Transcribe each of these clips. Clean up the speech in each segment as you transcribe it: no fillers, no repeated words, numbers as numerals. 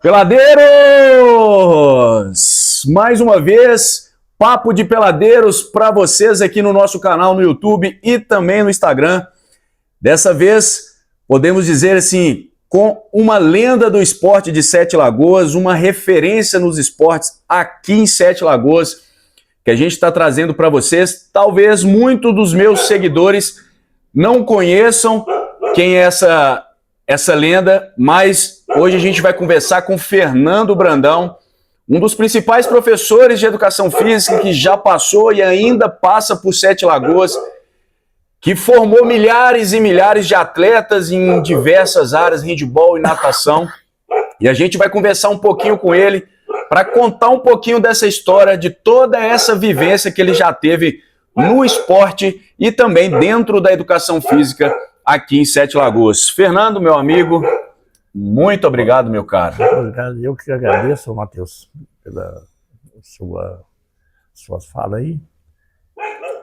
Peladeiros! Mais uma vez, papo de peladeiros para vocês aqui no nosso canal no YouTube e também no Instagram. Dessa vez, podemos dizer assim, com uma lenda do esporte de Sete Lagoas, uma referência nos esportes aqui em Sete Lagoas, que a gente está trazendo para vocês. Talvez muitos dos meus seguidores não conheçam quem é essa lenda, mas hoje a gente vai conversar com Fernando Brandão, um dos principais professores de educação física que já passou e ainda passa por Sete Lagoas, que formou milhares e milhares de atletas em diversas áreas, handebol e natação. E a gente vai conversar um pouquinho com ele para contar um pouquinho dessa história, de toda essa vivência que ele já teve no esporte e também dentro da educação física aqui em Sete Lagoas. Fernando, meu amigo, muito obrigado, meu caro. Obrigado. Eu que agradeço, Matheus, pela sua fala aí.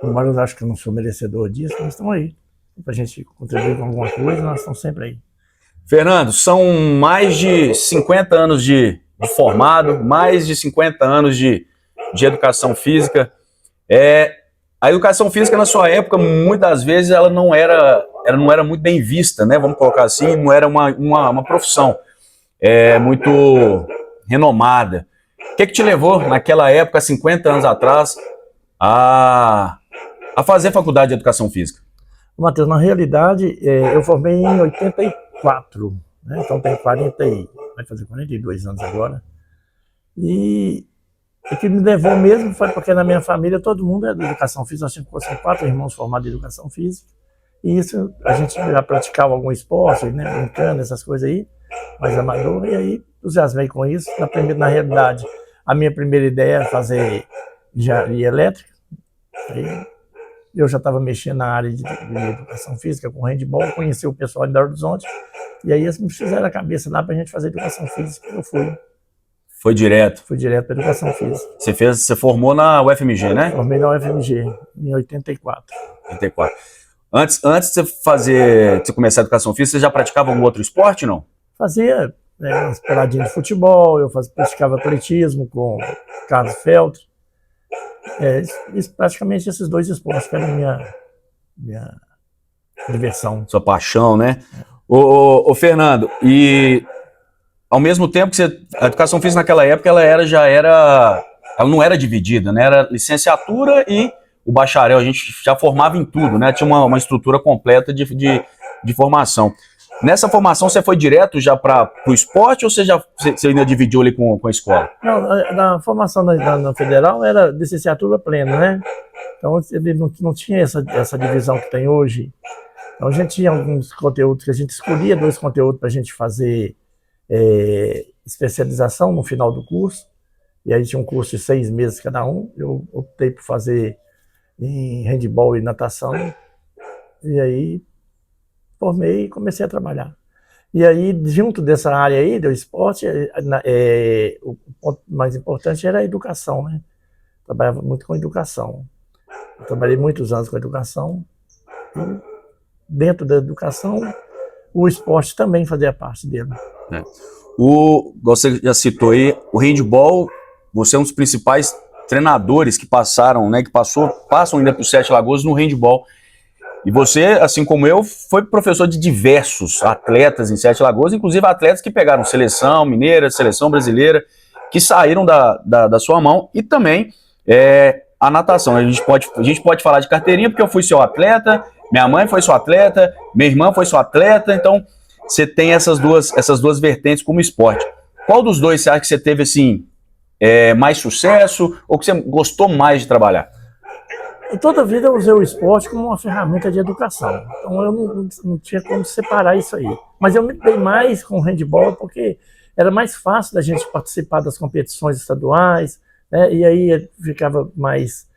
Embora eu acho que eu não sou merecedor disso, mas estamos aí. Para a gente contribuir com alguma coisa, nós estamos sempre aí. Fernando, são mais de 50 anos de formado, mais de 50 anos de educação física. A educação física, na sua época, muitas vezes, ela não era muito bem vista, né? Vamos colocar assim, não era uma profissão muito renomada. O que te levou, naquela época, 50 anos atrás, a fazer faculdade de educação física? Matheus, na realidade, eu formei em 84, né? Então tem vai fazer 42 anos agora. E o que me levou mesmo foi porque na minha família todo mundo é de educação física. Nós temos 4 irmãos formados em educação física. E isso, a gente já praticava algum esporte, né, brincando, essas coisas aí, mais amador. E aí, entusiasmei com isso. Na realidade, a minha primeira ideia era fazer engenharia elétrica. Aí, eu já estava mexendo na área de educação física, com handebol, conheci o pessoal em Belo Horizonte. E aí eles me fizeram a cabeça lá para a gente fazer educação física. Eu fui. Foi direto? Fui direto para educação física. Você formou na UFMG, né? Formei na UFMG, em 84. 84. Antes de você começar a educação física, você já praticava algum outro esporte, não? Fazia umas peladinhas de futebol, praticava atletismo com Carlos Feltri. Praticamente esses dois esportes que eram minha diversão. Sua paixão, né? Ô Fernando, e ao mesmo tempo que a educação física naquela época, ela não era dividida, né? Era licenciatura e o bacharel, a gente já formava em tudo, né? Tinha uma estrutura completa de formação. Nessa formação, você foi direto já para o esporte ou você ainda dividiu ali com a escola? Não, na formação na federal era licenciatura plena, né? Então ele não tinha essa divisão que tem hoje. Então a gente tinha alguns conteúdos que a gente escolhia, 2 conteúdos para a gente fazer especialização no final do curso. E aí tinha um curso de 6 meses cada um. Eu optei por fazer em handebol e natação. E aí formei e comecei a trabalhar. E aí, junto dessa área aí, do esporte, o ponto mais importante era a educação, né? Trabalhava muito com educação. Eu trabalhei muitos anos com educação. E dentro da educação, o esporte também fazia parte dele. Você já citou aí, o handebol, você é um dos principais treinadores que passaram, né? Passam ainda por Sete Lagoas no handebol. E você, assim como eu, foi professor de diversos atletas em Sete Lagoas, inclusive atletas que pegaram seleção mineira, seleção brasileira, que saíram da sua mão, e também a natação. A gente pode falar de carteirinha, porque eu fui seu atleta, minha mãe foi sua atleta, minha irmã foi sua atleta, então você tem essas duas vertentes como esporte. Qual dos dois você acha que você teve assim, mais sucesso, ou que você gostou mais de trabalhar? E toda a vida eu usei o esporte como uma ferramenta de educação. Então eu não tinha como separar isso aí. Mas eu me dei mais com o handebol porque era mais fácil da gente participar das competições estaduais, né? E aí ficava mais...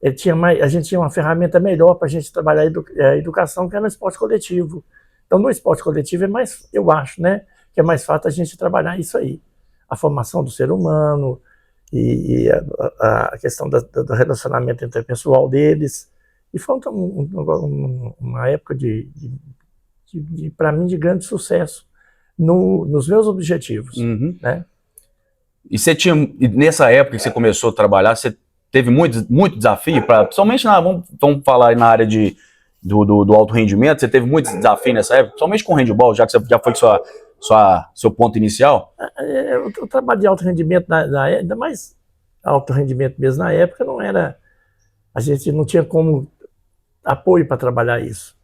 a gente tinha uma ferramenta melhor para a gente trabalhar a educação, que era no esporte coletivo. Então no esporte coletivo é mais, eu acho, né, que é mais fácil a gente trabalhar isso aí. A formação do ser humano, e a questão do relacionamento interpessoal deles. E foi uma época para mim, de grande sucesso nos meus objetivos. Uhum. Né? E você tinha, e nessa época que você começou a trabalhar, você teve muito desafio, principalmente vamos falar aí na área do alto rendimento, você teve muito desafio nessa época, principalmente com o handball, já que você já foi seu ponto inicial? O trabalho de alto rendimento, ainda mais alto rendimento mesmo na época, não era. A gente não tinha como apoio para trabalhar isso.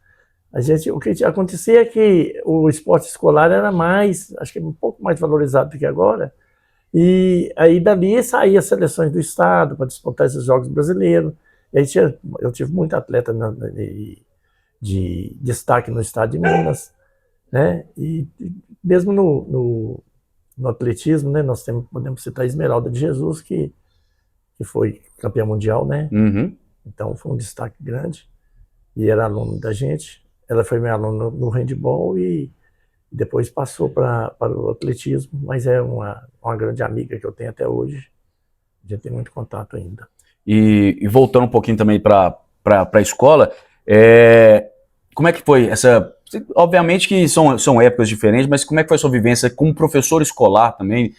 O que acontecia é que o esporte escolar era mais, acho que um pouco mais valorizado do que agora, e aí dali saía as seleções do estado para disputar esses jogos brasileiros. E aí eu tive muito atleta de destaque no estado de Minas, né? E mesmo no atletismo, né? Nós podemos citar a Esmeralda de Jesus, que foi campeã mundial, né? Uhum. Então foi um destaque grande e era aluno da gente. Ela foi minha aluna no handball e depois passou para o atletismo, mas é uma grande amiga que eu tenho até hoje. A gente tem muito contato ainda. E voltando um pouquinho também para a escola, como é que foi essa... Obviamente que são épocas diferentes, mas como é que foi a sua vivência como professor escolar também,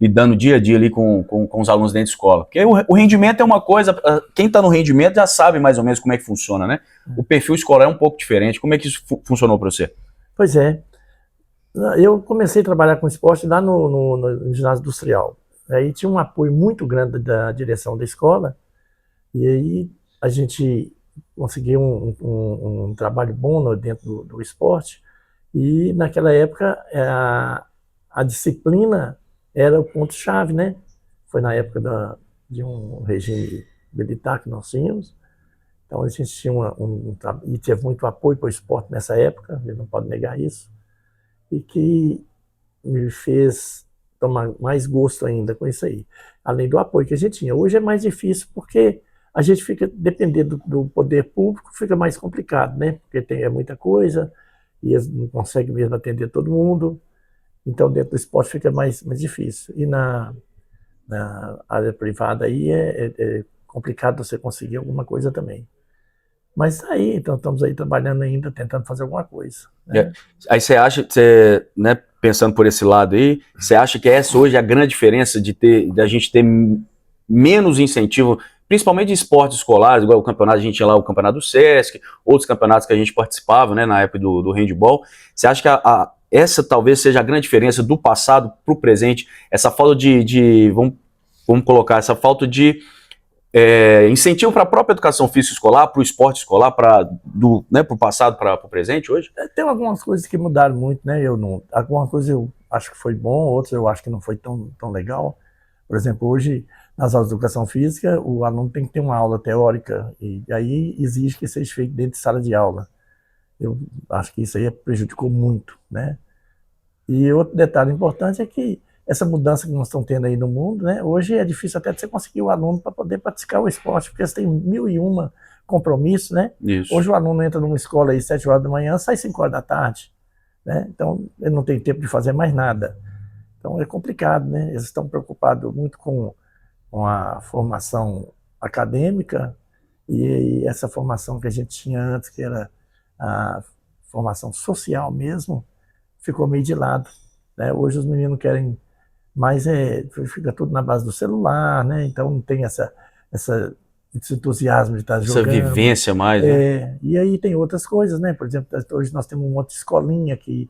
lidando dia a dia ali com os alunos dentro da escola? Porque o rendimento é uma coisa, quem está no rendimento já sabe mais ou menos como é que funciona, né? O perfil escolar é um pouco diferente. Como é que isso funcionou para você? Pois é. Eu comecei a trabalhar com esporte lá no ginásio industrial. Aí tinha um apoio muito grande da direção da escola, e aí a gente conseguiu um trabalho bom dentro do esporte, e naquela época a disciplina era o ponto-chave, né? Foi na época de um regime militar que nós tínhamos, então a gente tinha e teve muito apoio para o esporte nessa época, a gente não pode negar isso, e que me fez tomar mais gosto ainda com isso aí, além do apoio que a gente tinha. Hoje é mais difícil porque a gente fica dependendo do poder público, fica mais complicado, né? Porque é muita coisa e eles não conseguem mesmo atender todo mundo, então dentro do esporte fica mais difícil. E na área privada aí é complicado você conseguir alguma coisa também. Mas aí, então estamos aí trabalhando ainda, tentando fazer alguma coisa. Né? Aí você acha, né, pensando por esse lado aí, você acha que essa hoje é a grande diferença de a gente ter menos incentivo, principalmente de esportes escolares, igual o campeonato, a gente tinha lá o campeonato do Sesc, outros campeonatos que a gente participava, né, na época do handball. Você acha que essa talvez seja a grande diferença do passado para o presente, essa falta vamos colocar, essa falta de incentivo para a própria educação física escolar, para o esporte escolar, do passado para o presente hoje? Tem algumas coisas que mudaram muito, né? Alguma coisa eu acho que foi bom, outras eu acho que não foi tão legal. Por exemplo, hoje, nas aulas de educação física, o aluno tem que ter uma aula teórica, e aí exige que seja feito dentro de sala de aula. Eu acho que isso aí prejudicou muito, né? E outro detalhe importante é que essa mudança que nós estamos tendo aí no mundo, né? Hoje é difícil até de você conseguir o aluno para poder praticar o esporte, porque você tem 1001 compromissos, né? Isso. Hoje o aluno entra numa escola aí 7 horas da manhã, sai 5 horas da tarde, né? Então ele não tem tempo de fazer mais nada. Então é complicado, né? Eles estão preocupados muito com a formação acadêmica e essa formação que a gente tinha antes, que era a formação social mesmo, ficou meio de lado, né? Hoje os meninos querem mais, fica tudo na base do celular, né? Então não tem esse entusiasmo de estar jogando. Essa vivência mais, né? E aí tem outras coisas, né? Por exemplo, hoje nós temos uma outra escolinha que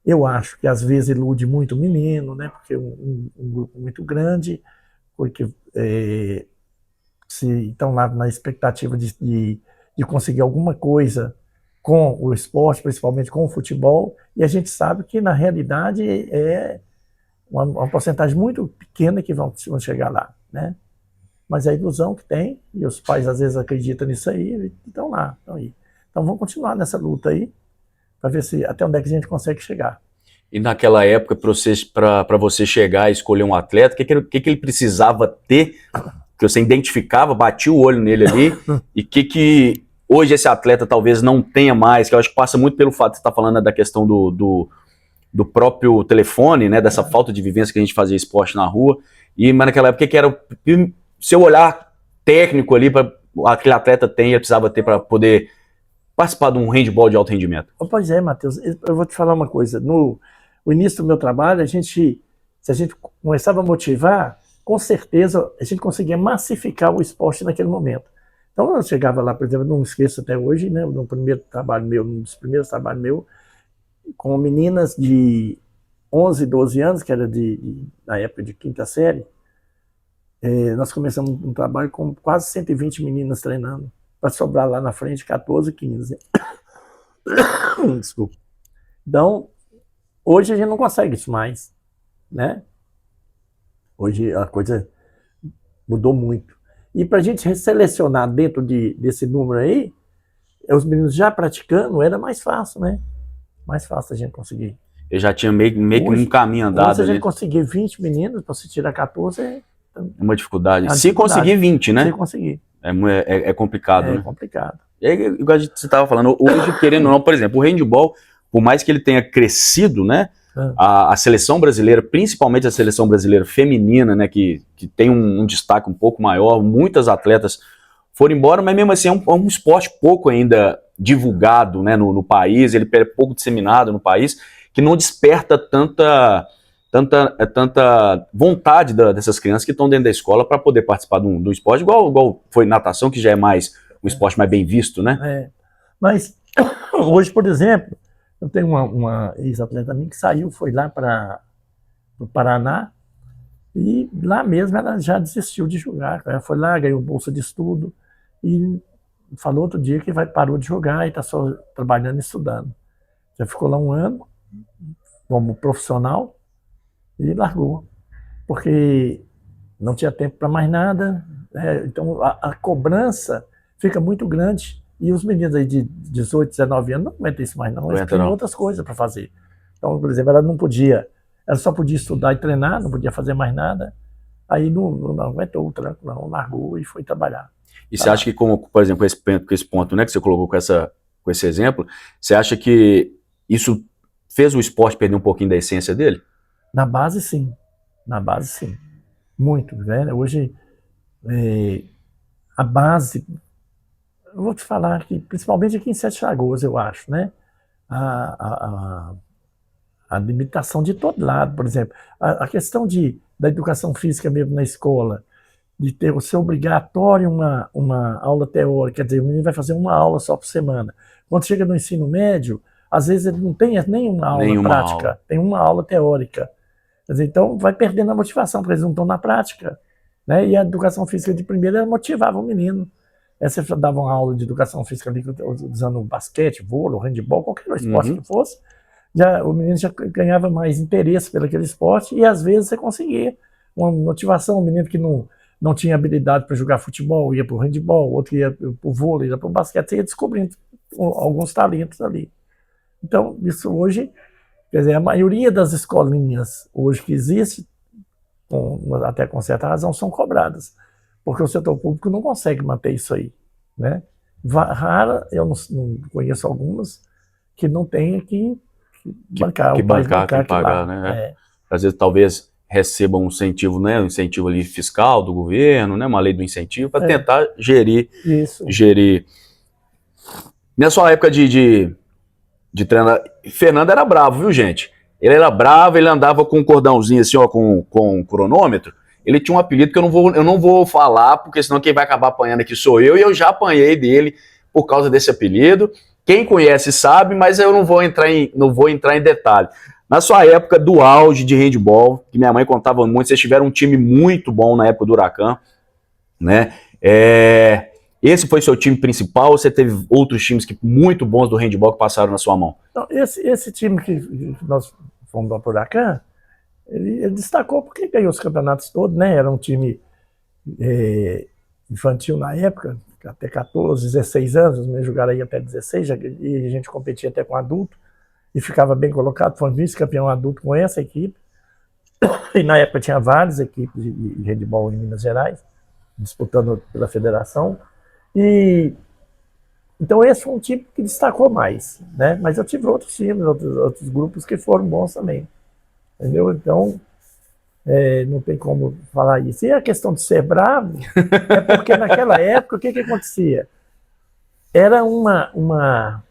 eu acho que às vezes ilude muito o menino, né? Porque um grupo muito grande, porque se estão lá na expectativa de conseguir alguma coisa com o esporte, principalmente com o futebol, e a gente sabe que na realidade é uma porcentagem muito pequena que vão chegar lá, né? Mas é a ilusão que tem, e os pais às vezes acreditam nisso aí, e estão lá, estão aí. Então vamos continuar nessa luta aí, para ver até onde é que a gente consegue chegar. E naquela época, para você chegar e escolher um atleta, o que ele precisava ter, que você identificava, batia o olho nele ali, e que hoje esse atleta talvez não tenha mais, que eu acho que passa muito pelo fato de você estar falando da questão do próprio telefone, né, dessa falta de vivência que a gente fazia esporte na rua, mas naquela época que era o seu olhar técnico ali para aquele atleta precisava ter para poder participar de um handball de alto rendimento? Pois é, Matheus, eu vou te falar uma coisa, no início do meu trabalho, se a gente começava a motivar, com certeza a gente conseguia massificar o esporte naquele momento. Então eu chegava lá, por exemplo, não esqueço até hoje, né, no primeiro trabalho meu, um dos primeiros trabalhos meus, com meninas de 11, 12 anos, que era na época de quinta série, nós começamos um trabalho com quase 120 meninas treinando, para sobrar lá na frente 14, 15. Desculpa. Então, hoje a gente não consegue isso mais, né? Hoje a coisa mudou muito. E para a gente selecionar dentro desse número aí, os meninos já praticando, era mais fácil, né? Mais fácil a gente conseguir. Eu já tinha meio que um caminho andado. Se a gente conseguir 20 meninos, para você tirar 14, é uma dificuldade. uma se conseguir 20, né? Se conseguir. É complicado, né? É complicado. E aí, igual você estava falando, hoje, querendo ou não, por exemplo, o handball, por mais que ele tenha crescido, né? A seleção brasileira, principalmente a seleção brasileira feminina, né? Que tem um destaque um pouco maior, muitas atletas foram embora, mas mesmo assim é um esporte pouco ainda divulgado, né, no país, ele é pouco disseminado no país, que não desperta tanta vontade dessas crianças que estão dentro da escola para poder participar do esporte, igual foi natação, que já é mais um esporte mais bem visto, né? Mas hoje, por exemplo, eu tenho uma ex-atleta minha que saiu, foi lá para o Paraná, e lá mesmo ela já desistiu de jogar. Ela foi lá, ganhou bolsa de estudo, e falou outro dia que parou de jogar e está só trabalhando e estudando. Já ficou lá um ano como profissional e largou, porque não tinha tempo para mais nada. Então a cobrança fica muito grande e os meninos aí de 18, 19 anos não aguentam isso mais não, eles têm outras coisas para fazer. Então, por exemplo, ela só podia estudar e treinar, não podia fazer mais nada, aí não aguentou o tranco, não, largou e foi trabalhar. E você acha que, como, por exemplo, com esse ponto, né, que você colocou com esse exemplo, você acha que isso fez o esporte perder um pouquinho da essência dele? Na base, sim. Na base, sim. Muito, né? Hoje, a base, eu vou te falar que, principalmente aqui em Sete Lagoas, eu acho, né? A limitação de todo lado, por exemplo, a questão da educação física mesmo na escola, de ser obrigatório uma aula teórica, quer dizer, o menino vai fazer uma aula só por semana. Quando chega no ensino médio, às vezes ele não tem nenhuma aula prática, tem uma aula teórica. Quer dizer, então vai perdendo a motivação, porque eles não estão na prática. Né? E a educação física de primeira ela motivava o menino. Você dava uma aula de educação física ali, usando basquete, vôlei, handebol, qualquer esporte que fosse, o menino já ganhava mais interesse pelo aquele esporte e às vezes você conseguia uma motivação. Um menino que não tinha habilidade para jogar futebol, ia para o handebol, outro ia para o vôlei, ia para o basquete, você ia descobrindo alguns talentos ali. Então, isso hoje, quer dizer, a maioria das escolinhas hoje que existe, até com certa razão, são cobradas, porque o setor público não consegue manter isso aí. Né? Rara, eu não conheço algumas, que não tenha que bancar, que pagar, né? Às vezes, talvez receba um incentivo, né? Um incentivo ali fiscal do governo, né? Uma lei do incentivo para tentar gerir. Isso. Na sua época de treinar, Fernando era bravo, viu, gente? Ele era bravo, ele andava com um cordãozinho assim, ó, com um cronômetro. Ele tinha um apelido que eu não vou falar, porque senão quem vai acabar apanhando aqui sou eu, e eu já apanhei dele por causa desse apelido. Quem conhece sabe, mas eu não vou entrar em detalhe. Na sua época do auge de handball, que minha mãe contava muito, vocês tiveram um time muito bom na época do Huracan, né? Esse foi seu time principal ou você teve outros times muito bons do handball que passaram na sua mão? Então, esse time que nós fomos para o Huracan, ele destacou porque ganhou os campeonatos todos, né? Era um time infantil na época, até 14, 16 anos, os meninos jogaram aí até 16, e a gente competia até com adulto, e ficava bem colocado, foi vice-campeão adulto com essa equipe, e na época tinha várias equipes de handball em Minas Gerais, disputando pela federação, e então esse foi um time que destacou mais, né? Mas eu tive outros times, outros grupos que foram bons também, entendeu? Então, não tem como falar isso. E a questão de ser bravo, é porque naquela época, o que acontecia? Era uma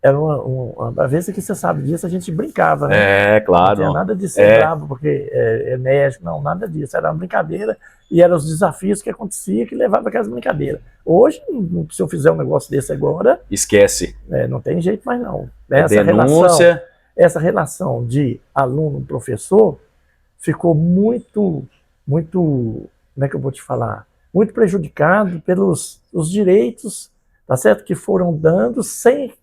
era uma vez que você sabe disso, a gente brincava, né? É, claro. Não tinha nada de ser bravo, porque é enérgico, não, nada disso. Era uma brincadeira e eram os desafios que acontecia que levava aquelas brincadeiras. Hoje, se eu fizer um negócio desse agora, Esquece. não tem jeito mais não. Denúncia. Essa relação de aluno-professor ficou muito, como é que eu vou te falar? Muito prejudicado pelos os direitos, tá certo? Que foram dando sem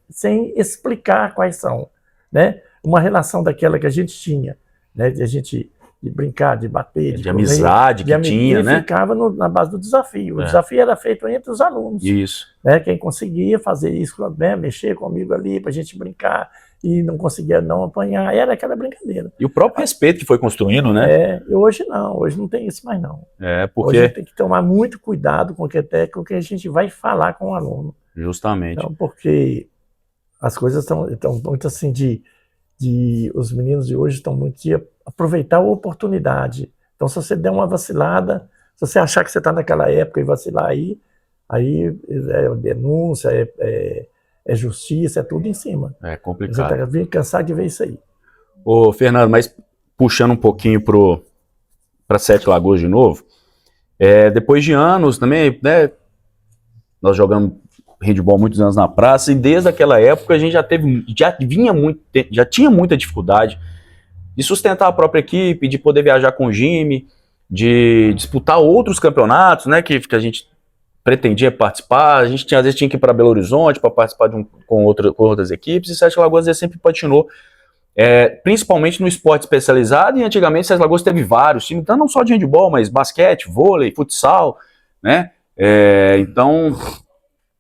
explicar quais são, né? Uma relação daquela que a gente tinha, né? De brincar, de bater, de amizade que tinha, né? Ficava na base do desafio. O desafio era feito entre os alunos. Isso. Né? Quem conseguia fazer isso, né? Mexer comigo ali para a gente brincar e não conseguia não apanhar, era aquela brincadeira. E o próprio respeito que foi construindo, né? E hoje não tem isso mais não. Porque... Hoje a gente tem que tomar muito cuidado com o que a gente vai falar com o aluno. Justamente. Então, porque as coisas estão muito assim os meninos de hoje estão muito de aproveitar a oportunidade. Então, se você der uma vacilada, se você achar que você está naquela época e vacilar aí é denúncia, é justiça, é tudo em cima. É complicado. Você está cansado de ver isso aí. Ô, Fernando, mas puxando um pouquinho para Sete Lagoas de novo, depois de anos também, né, nós jogamos handball muitos anos na praça e desde aquela época a gente já tinha muita dificuldade de sustentar a própria equipe, de poder viajar com o Jimmy, de disputar outros campeonatos, né, que a gente pretendia participar. A gente às vezes tinha que ir para Belo Horizonte para participar com outras equipes, e Sete Lagoas sempre patinou, principalmente no esporte especializado, e antigamente Sete Lagoas teve vários times, então não só de handball, mas basquete, vôlei, futsal, né? Então,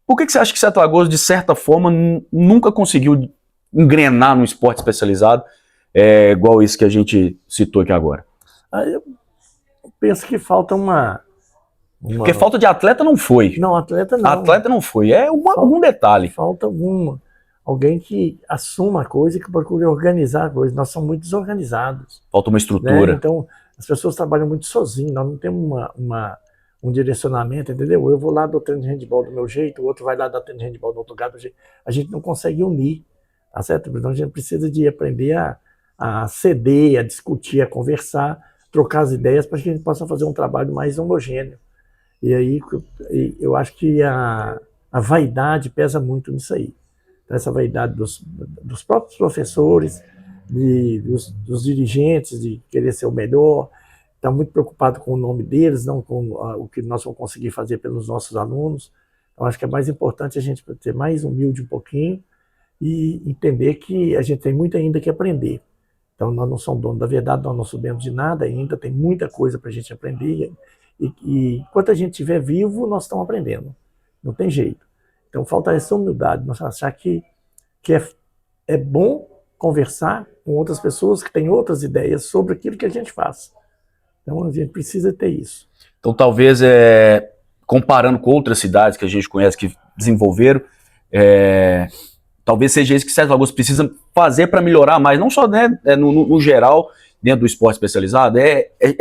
por que você acha que Sete Lagoas, de certa forma, nunca conseguiu engrenar no esporte especializado, igual isso que a gente citou aqui agora? Eu penso que falta Porque falta de atleta não foi. Não, atleta não. Atleta não foi, algum detalhe. Falta alguém que assuma a coisa e que procure organizar a coisa. Nós somos muito desorganizados. Falta uma estrutura. Né? Então, as pessoas trabalham muito sozinhas, nós não temos um direcionamento, entendeu? Eu vou lá do treino de handball do meu jeito, o outro vai lá dar treino de handball do outro lugar do jeito. A gente não consegue unir, tá certo? Então, a gente precisa de aprender a ceder, a discutir, a conversar, trocar as ideias para que a gente possa fazer um trabalho mais homogêneo. E aí eu acho que a vaidade pesa muito nisso aí. Então, essa vaidade dos próprios professores, dos dirigentes, de querer ser o melhor, está muito preocupado com o nome deles, não com o que nós vamos conseguir fazer pelos nossos alunos. Então, acho que é mais importante a gente ser mais humilde um pouquinho e entender que a gente tem muito ainda que aprender. Então, nós não somos donos da verdade, nós não sabemos de nada ainda, tem muita coisa para a gente aprender. E enquanto a gente estiver vivo, nós estamos aprendendo. Não tem jeito. Então, falta essa humildade, nós achar que é bom conversar com outras pessoas que têm outras ideias sobre aquilo que a gente faz. Então, a gente precisa ter isso. Então, talvez, comparando com outras cidades que a gente conhece que desenvolveram, talvez seja isso que Sete Lagoas precisa fazer para melhorar mais, não só, né, no geral, dentro do esporte especializado,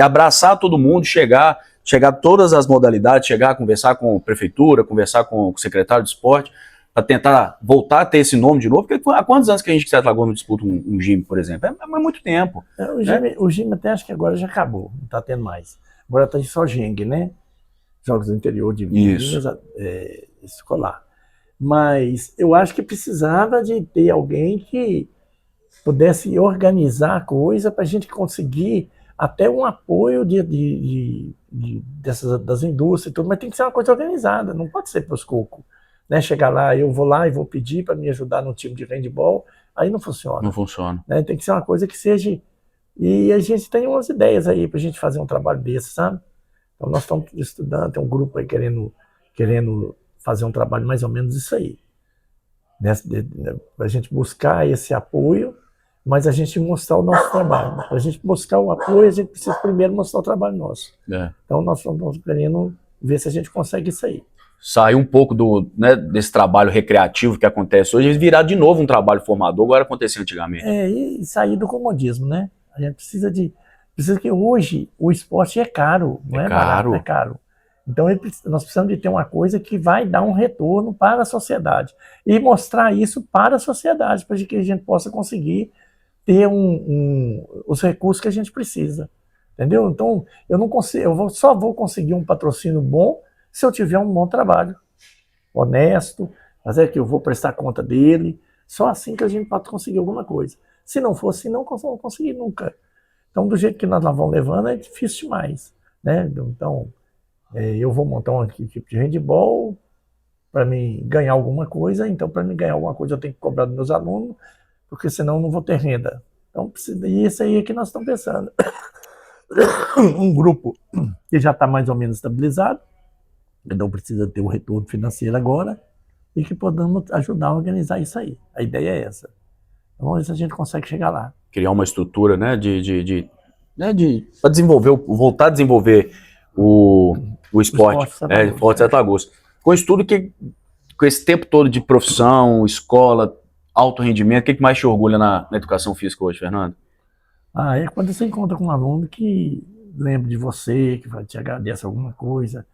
abraçar todo mundo, chegar a todas as modalidades, chegar a conversar com a prefeitura, conversar com o secretário de esporte, para tentar voltar a ter esse nome de novo, porque há quantos anos que a gente, Sete Lagoas, não disputa um Jimmy, por exemplo? É muito tempo. O Jimmy até acho que agora já acabou, não está tendo mais. Agora está só Geng, né? Jogos do interior de Minas, escolar. Mas eu acho que precisava de ter alguém que pudesse organizar a coisa para a gente conseguir até um apoio das indústrias e tudo, mas tem que ser uma coisa organizada, não pode ser para os cocos. Né? Chegar lá, eu vou lá e vou pedir para me ajudar no time de handball, aí não funciona. Não funciona. Né? Tem que ser uma coisa que seja... E a gente tem umas ideias aí para a gente fazer um trabalho desse, sabe? Então nós estamos estudando, tem um grupo aí querendo fazer um trabalho mais ou menos isso aí. Para a gente buscar esse apoio, mas a gente mostrar o nosso trabalho. Para a gente buscar o apoio, a gente precisa primeiro mostrar o trabalho nosso. Então nós estamos querendo ver se a gente consegue isso aí. Sair um pouco desse trabalho recreativo que acontece hoje e virar de novo um trabalho formador, agora acontecia antigamente. E sair do comodismo, né? A gente precisa que hoje o esporte é caro, não é barato, é caro. Então nós precisamos de ter uma coisa que vai dar um retorno para a sociedade e mostrar isso para a sociedade, para que a gente possa conseguir ter os recursos que a gente precisa, entendeu? Então eu não consigo, só vou conseguir um patrocínio bom se eu tiver um bom trabalho, honesto, mas é que eu vou prestar conta dele. Só assim que a gente pode conseguir alguma coisa. Se não for assim, não vamos conseguir nunca. Então, do jeito que nós vamos levando, é difícil demais, né? Então, eu vou montar uma equipe de handball para mim ganhar alguma coisa. Então, para mim ganhar alguma coisa, eu tenho que cobrar dos meus alunos, porque senão eu não vou ter renda. Então, e isso aí é que nós estamos pensando. Um grupo que já está mais ou menos estabilizado, então precisa ter o retorno financeiro agora, e que podamos ajudar a organizar isso aí. A ideia é essa. Então, vamos ver se a gente consegue chegar lá. Criar uma estrutura, né, para desenvolver, voltar a desenvolver o esporte, Esporte Santa Augusto. Com isso tudo, com esse tempo todo de profissão, escola, alto rendimento, o que mais te orgulha na educação física hoje, Fernando? É quando você encontra com um aluno que lembra de você, que te agradece alguma coisa,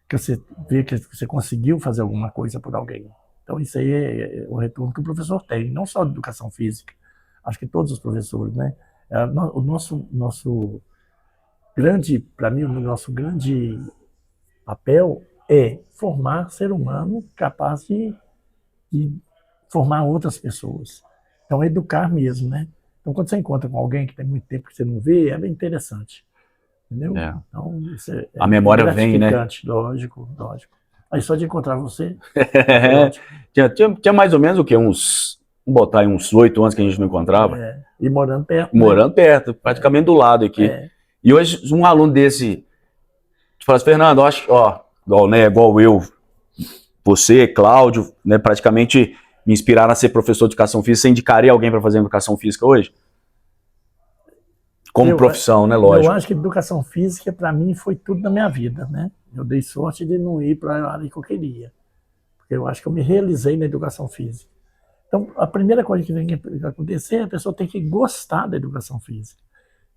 que você vê que você conseguiu fazer alguma coisa por alguém. Então isso aí é o retorno que o professor tem, não só de educação física, acho que todos os professores, né? O nosso grande, para mim, o nosso grande papel é formar ser humano capaz de formar outras pessoas. Então, educar mesmo, né? Então, quando você encontra com alguém que tem muito tempo que você não vê, é bem interessante. Entendeu? Então, isso a memória vem, né? Lógico. Aí só de encontrar você. Tinha mais ou menos o quê? Vamos botar aí uns 8 anos que a gente não encontrava. E morando perto. Morando perto, praticamente do lado aqui. E hoje, um aluno desse, tu fala assim, Fernando, eu acho, igual eu, você, Cláudio, né, praticamente me inspiraram a ser professor de educação física. Você indicaria alguém para fazer educação física hoje? Como profissão, né, lógico. Eu acho que educação física, para mim, foi tudo na minha vida, né? Eu dei sorte de não ir para a área que eu queria. Porque eu acho que eu me realizei na educação física. Então, a primeira coisa que tem que acontecer, a pessoa tem que gostar da educação física.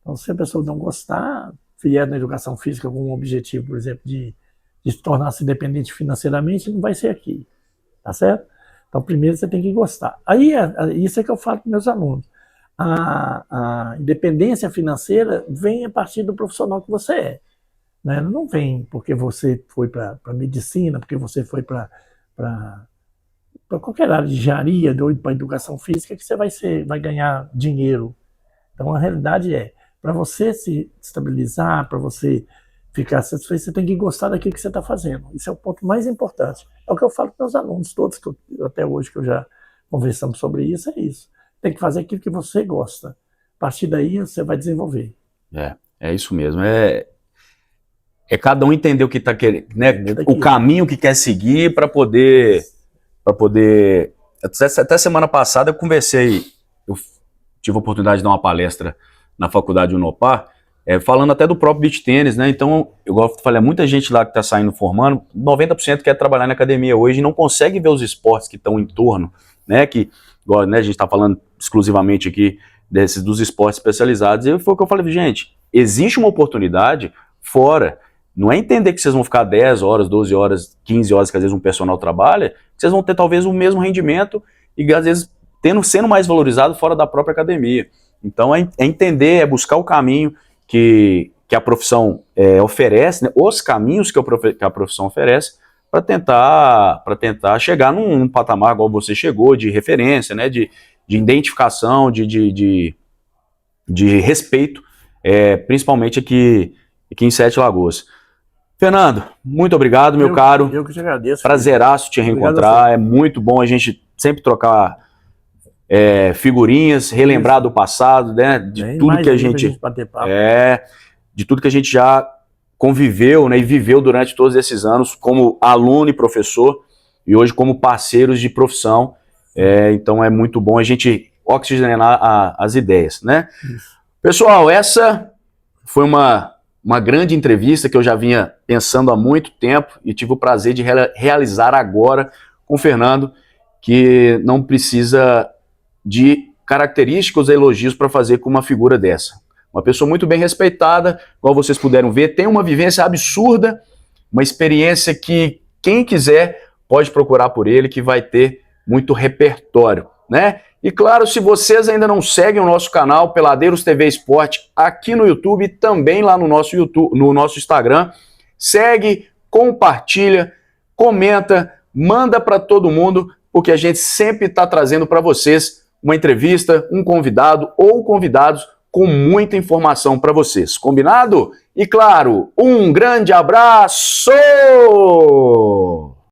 Então, se a pessoa não gostar, vier na educação física com um objetivo, por exemplo, de tornar-se independente financeiramente, não vai ser aqui, tá certo? Então, primeiro você tem que gostar. Aí, isso é que eu falo para meus alunos. A independência financeira vem a partir do profissional que você é. Né? Não vem porque você foi para medicina, porque você foi para qualquer área de engenharia, doido para educação física, que você vai ganhar dinheiro. Então, a realidade é, para você se estabilizar, para você ficar satisfeito, você tem que gostar daquilo que você está fazendo. Isso é o ponto mais importante. É o que eu falo para os meus alunos, todos, até hoje que eu já conversamos sobre isso, é isso. Tem que fazer aquilo que você gosta. A partir daí, você vai desenvolver. É isso mesmo. É cada um entender o que está querendo, né? O caminho que quer seguir para poder... Até semana passada eu conversei, eu tive a oportunidade de dar uma palestra na faculdade Unopar, falando até do próprio beach tênis, né? Então, eu falei, muita gente lá que está saindo formando, 90% quer trabalhar na academia hoje e não consegue ver os esportes que estão em torno, né? Que, igual, né, a gente está falando exclusivamente aqui dos esportes especializados, e foi o que eu falei, gente, existe uma oportunidade fora. Não é entender que vocês vão ficar 10 horas, 12 horas, 15 horas que às vezes um personal trabalha, que vocês vão ter talvez o mesmo rendimento e às vezes sendo mais valorizado fora da própria academia. Então é entender, é buscar o caminho que a profissão oferece, né, os caminhos que a profissão oferece para tentar chegar num patamar igual você chegou, de referência, né, de identificação, de respeito, principalmente aqui em Sete Lagoas. Fernando, muito obrigado, meu caro. Eu que te agradeço. Prazeraço te reencontrar. É muito bom a gente sempre trocar figurinhas, relembrar do passado, né? De tudo que a gente de tudo que a gente já conviveu, né? E viveu durante todos esses anos como aluno e professor e hoje como parceiros de profissão. Então é muito bom a gente oxigenar as ideias, né? Isso. Pessoal, essa foi uma grande entrevista que eu já vinha pensando há muito tempo e tive o prazer de realizar agora com o Fernando, que não precisa de características ou elogios para fazer com uma figura dessa. Uma pessoa muito bem respeitada, igual vocês puderam ver, tem uma vivência absurda uma experiência que quem quiser pode procurar por ele, que vai ter muito repertório, né? E claro, se vocês ainda não seguem o nosso canal Peladeiros TV Esporte aqui no YouTube, também lá no nosso YouTube, no nosso Instagram, segue, compartilha, comenta, manda para todo mundo, porque a gente sempre está trazendo para vocês uma entrevista, um convidado ou convidados com muita informação para vocês. Combinado? E claro, um grande abraço!